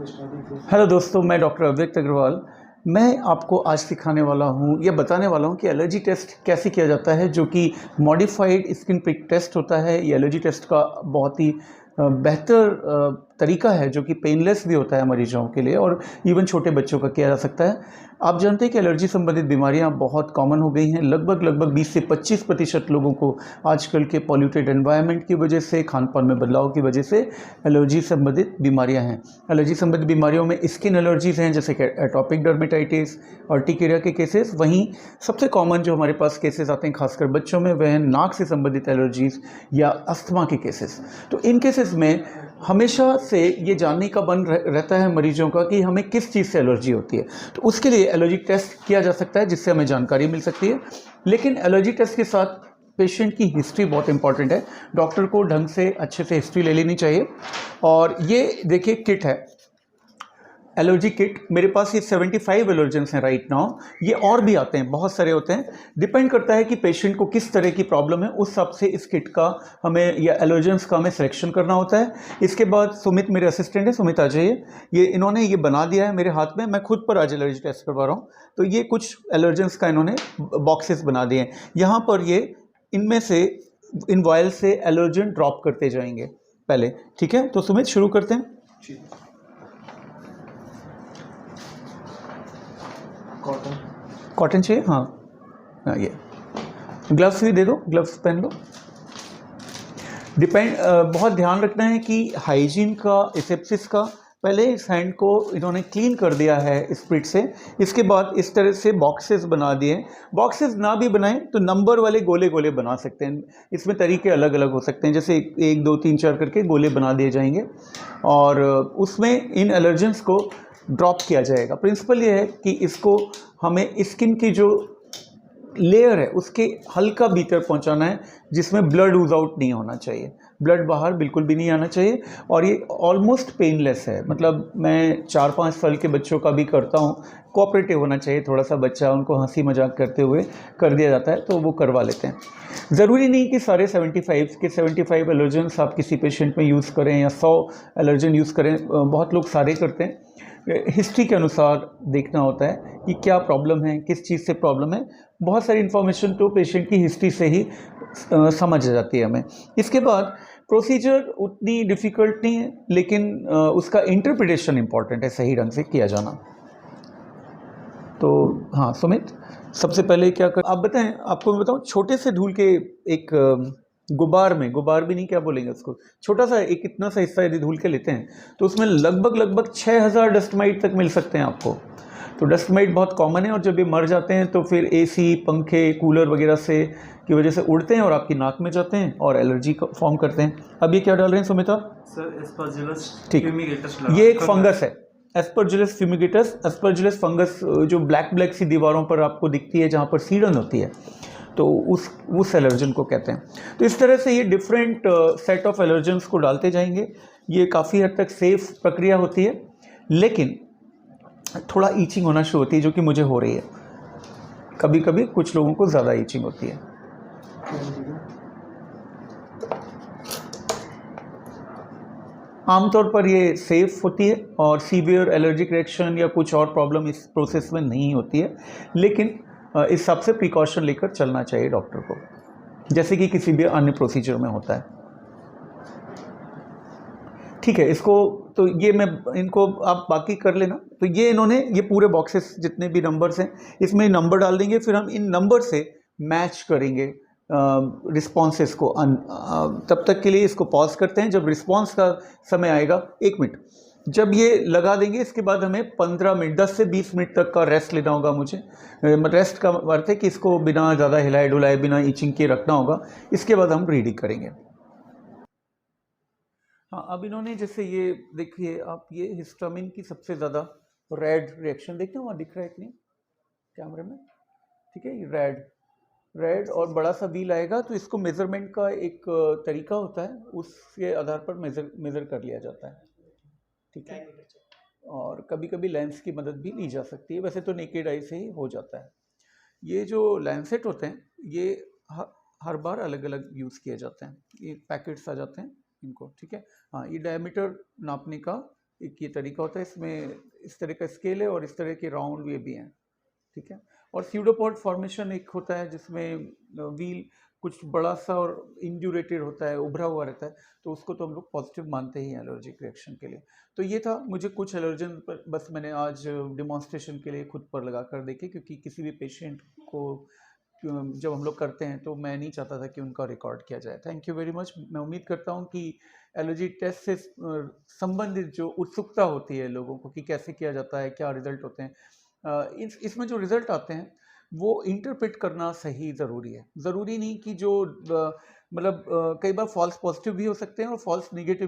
Hello दोस्तों, मैं doctor अव्यक्त अग्रवाल। मैं आपको आज सिखाने वाला हूँ या बताने वाला हूँ कि एलर्जी टेस्ट कैसे किया जाता है, जो कि मॉडिफाइड स्किन प्रिक टेस्ट होता है। ये एलर्जी टेस्ट का बहुत ही बेहतर तरीका है, जो कि पेनलेस भी होता है मरीजों के लिए, और इवन छोटे बच्चों का किया जा सकता है। आप जानते हैं कि एलर्जी संबंधित बीमारियां बहुत कॉमन हो गई हैं। लगभग 20 से 25% लोगों को आजकल के पॉल्यूटेड एनवायरनमेंट की वजह से, खान पान में बदलाव की वजह से एलर्जी संबंधित बीमारियां हैं। एलर्जी संबंधित बीमारियों में स्किन एलर्जीज हैं, जैसे कि एटॉपिक डर्मेटाइटिस, अर्टिकेरिया के केसेस। वहीं सबसे कॉमन जो हमारे पास केसेस आते हैं खासकर बच्चों में, वह हैं नाक से संबंधित एलर्जीज या अस्थमा के केसेस। तो इन केसेस में हमेशा से ये जानने का मन रहता है मरीजों का कि हमें किस चीज़ से एलर्जी होती है। तो उसके लिए एलर्जी टेस्ट किया जा सकता है, जिससे हमें जानकारी मिल सकती है। लेकिन एलर्जी टेस्ट के साथ पेशेंट की हिस्ट्री बहुत इंपॉर्टेंट है। डॉक्टर को ढंग से अच्छे से हिस्ट्री ले लेनी चाहिए। और ये देखिए किट है, एलर्जी किट। मेरे पास ये 75 एलर्जेंस हैं राइट नाउ। ये और भी आते हैं, बहुत सारे होते हैं। डिपेंड करता है कि पेशेंट को किस तरह की प्रॉब्लम है, उस हिसाब से इस किट का हमें या एलर्जेंस का हमें सिलेक्शन करना होता है। इसके बाद सुमित मेरे असिस्टेंट है, सुमित आ जाइए। इन्होंने ये बना दिया है मेरे हाथ में। मैं खुद पर आज एलर्जी टेस्ट करवा रहा हूँ। तो ये कुछ एलर्जेंस का इन्होंने बॉक्सेस बना दिए हैं। यहाँ पर ये इनमें से इन वायल से एलर्जन ड्रॉप करते जाएंगे पहले। ठीक है, तो सुमित शुरू करते हैं। कॉटन चाहिए? हाँ, ये ग्लव्स भी दे दो, ग्लव्स पहन लो। बहुत ध्यान रखना है कि हाइजीन का, एसेप्सिस का। पहले इस हैंड को इन्होंने क्लीन कर दिया है स्प्रिट से। इसके बाद इस तरह से बॉक्सेस बना दिए। बॉक्सेस ना भी बनाएं तो नंबर वाले गोले गोले बना सकते हैं। इसमें तरीके अलग अलग हो सकते हैं, जैसे 1 2 3 4 करके गोले बना दिए जाएंगे और उसमें इन एलर्जेंस को ड्रॉप किया जाएगा। प्रिंसिपल ये है कि इसको हमें स्किन की जो लेयर है उसके हल्का भीतर पहुंचाना है, जिसमें ब्लड यूज आउट नहीं होना चाहिए, ब्लड बाहर बिल्कुल भी नहीं आना चाहिए। और ये ऑलमोस्ट पेनलेस है। मतलब मैं 4-5 साल के बच्चों का भी करता हूँ। कोऑपरेटिव होना चाहिए थोड़ा सा बच्चा, उनको हंसी मजाक करते हुए कर दिया जाता है, तो वो करवा लेते हैं। ज़रूरी नहीं कि सारे 75 एलर्जेंस आप किसी पेशेंट में यूज़ करें या 100 एलर्जन यूज़ करें। बहुत लोग सारे करते हैं। हिस्ट्री के अनुसार देखना होता है कि क्या प्रॉब्लम है, किस चीज़ से प्रॉब्लम है। बहुत सारी इन्फॉर्मेशन तो पेशेंट की हिस्ट्री से ही समझ आ जाती है हमें। इसके बाद प्रोसीजर उतनी डिफ़िकल्ट नहीं है, लेकिन उसका इंटरप्रिटेशन इम्पॉर्टेंट है, सही ढंग से किया जाना। तो हाँ सुमित, सबसे पहले क्या कर, आप बताएं। आपको मैं बताऊं, छोटे से धूल के एक गुबार भी नहीं, क्या बोलेंगे उसको, छोटा सा एक इतना सा हिस्सा यदि धूल के लेते हैं तो उसमें लगभग 6000 डस्ट माइट तक मिल सकते हैं आपको। तो डस्ट माइट बहुत कॉमन है, और जब ये मर जाते हैं तो फिर एसी, पंखे, कूलर वगैरह से की वजह से उड़ते हैं और आपकी नाक में जाते हैं और एलर्जी फॉर्म करते हैं। अब ये क्या डाल रहे हैं सुमिता? सर एस्परजिलस ठीक, ये एक फंगस है, एस्परजिलस फ्यूमिगेटस। एस्परजिलस फंगस जो ब्लैक सी दीवारों पर आपको दिखती है, जहाँ पर सीड़न होती है, तो उस एलर्जन को कहते हैं। तो इस तरह से ये डिफरेंट सेट ऑफ एलर्जन्स को डालते जाएंगे। ये काफ़ी हद तक सेफ प्रक्रिया होती है, लेकिन थोड़ा ईचिंग होना शुरू होती है, जो कि मुझे हो रही है। कभी कभी कुछ लोगों को ज़्यादा ईचिंग होती है। आमतौर पर ये सेफ होती है और सीवियर एलर्जिक रिएक्शन या कुछ और प्रॉब्लम इस प्रोसेस में नहीं होती है, लेकिन इस सब से प्रिकॉशन लेकर चलना चाहिए डॉक्टर को, जैसे कि किसी भी अन्य प्रोसीजर में होता है। ठीक है, इसको तो ये मैं इनको आप बाकी कर लेना। तो ये इन्होंने ये पूरे बॉक्सेस जितने भी नंबर्स हैं, इसमें नंबर डाल देंगे। फिर हम इन नंबर से मैच करेंगे रिस्पॉन्सेस को। तब तक के लिए इसको पॉज करते हैं। जब रिस्पॉन्स का समय आएगा, 1 मिनट जब ये लगा देंगे, इसके बाद हमें 15 मिनट 10 से 20 मिनट तक का रेस्ट लेना होगा मुझे। रेस्ट का अर्थ है कि इसको बिना ज़्यादा हिलाए डुलाए, बिना ईचिंग के रखना होगा। इसके बाद हम रीडिंग करेंगे। हाँ, अब इन्होंने जैसे ये देखिए आप, ये हिस्टामिन की सबसे ज़्यादा रेड रिएक्शन देखते हो, वहाँ दिख रहा है कि नहीं कैमरे में? ठीक है, ये रेड और बड़ा सा व्हील आएगा। तो इसको मेज़रमेंट का एक तरीका होता है, उसके आधार पर मेज़र कर लिया जाता है। ठीक है, और कभी कभी लेंस की मदद भी ली जा सकती है। वैसे तो नेकेड आई से ही हो जाता है। ये जो लैंसेट होते हैं, ये हर बार अलग अलग यूज़ किए जाते हैं। ये पैकेट्स आ जाते हैं इनको। ठीक है, हाँ, ये डायमीटर नापने का एक ये तरीका होता है, इसमें इस तरह का स्केल है और इस तरह के राउंड वे भी हैं, ठीक है। और स्यूडोपोड फॉर्मेशन एक होता है जिसमें व्हील कुछ बड़ा सा और इंड्यूरेटेड होता है, उभरा हुआ रहता है, तो उसको तो हम लोग पॉजिटिव मानते ही हैं एलर्जिक रिएक्शन के लिए। तो ये था मुझे कुछ एलर्जन पर, बस मैंने आज डिमॉन्स्ट्रेशन के लिए खुद पर लगा कर देखे, क्योंकि किसी भी पेशेंट को जब हम लोग करते हैं तो मैं नहीं चाहता था कि उनका रिकॉर्ड किया जाए। Thank you very much. मैं उम्मीद करता हूँ कि एलर्जी टेस्ट से संबंधित जो उत्सुकता होती है लोगों को कि कैसे किया जाता है, क्या रिजल्ट होते हैं, इसमें जो रिजल्ट आते हैं वो इंटरप्रेट करना सही ज़रूरी है। ज़रूरी नहीं कि जो मतलब कई बार फॉल्स पॉजिटिव भी हो सकते हैं और फॉल्स नेगेटिव